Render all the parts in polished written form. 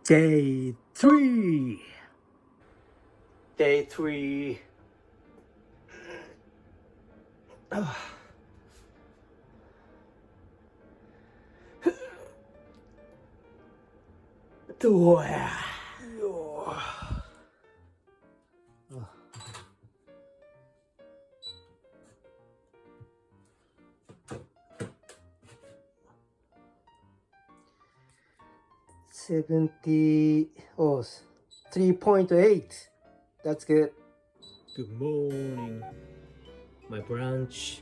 Day 3. Day 3.对。70 oh 3.8. That's good. Good morning. My brunch,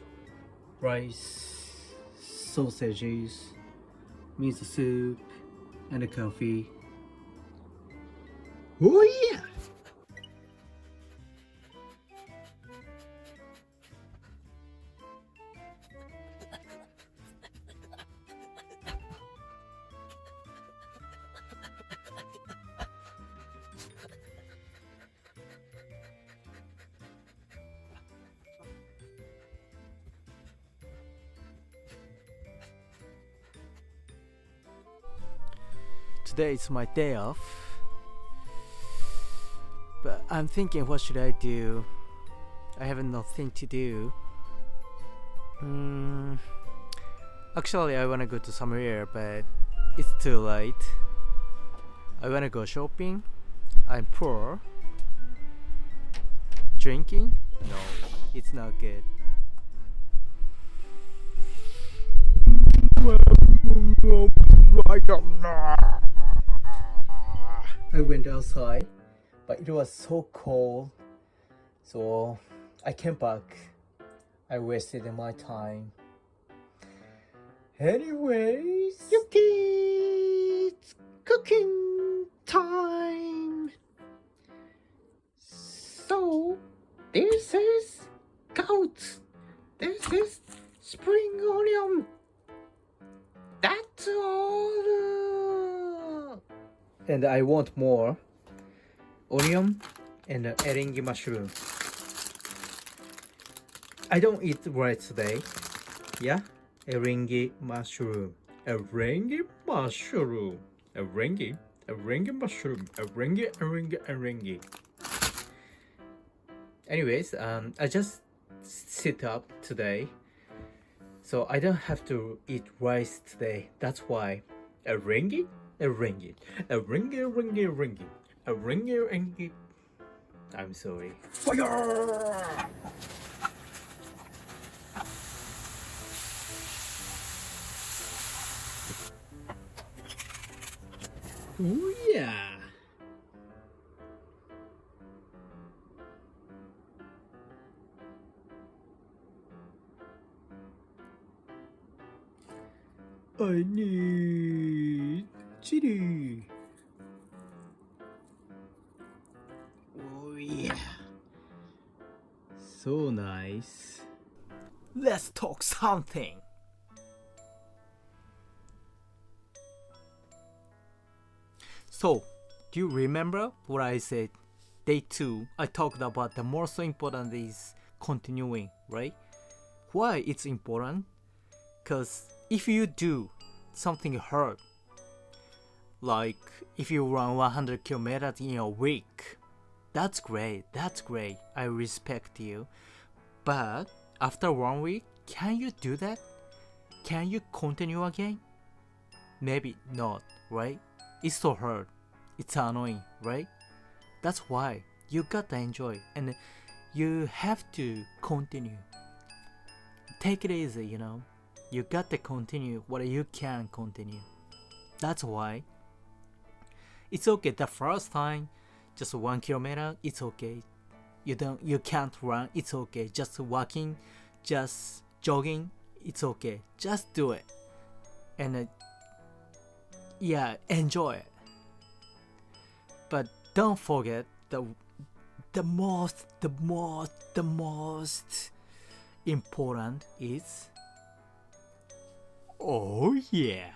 rice, sausages, miso soup, and a coffee. Oh yeah! Today is my day off, but I'm thinking, what should I do? I have nothing to do. Actually, I wanna go to somewhere, but it's too late. I wanna go shopping. I'm poor. Drinking? No, it's not good. I went outside, but it was so cold, so I came back. I wasted my time. Anyways, it's cooking time. So this is goat. This is spring onion. That's all. And I want more onion and erengi mushroom. I don't eat rice today. Yeah, erengi mushroom. Erengi mushroom. Erengi mushroom. Erengi. Anyways, I just sit up today, so I don't have to eat rice today. That's why erengi. I'm sorry. Fire! Oh yeah! I need chili. Oh yeah. So nice. Let's talk something. So, do you remember what I said? Day 2, I talked about the most important is continuing, right? Why it's important? Because if you do something hard, like if you run 100 kilometers in a week, that's great. I respect you. But after 1 week, can you do that? Can you continue again? Maybe not, right? It's so hard. It's annoying, right? That's why you gotta enjoy and you have to continue. Take it easy, you know. You gotta continue what you can continue. That's why it's okay the first time, just 1 kilometer, it's okay. You can't run, it's okay. Just walking, just jogging, it's okay. Just do it. And yeah, enjoy it. But don't forget the most important is, oh yeah.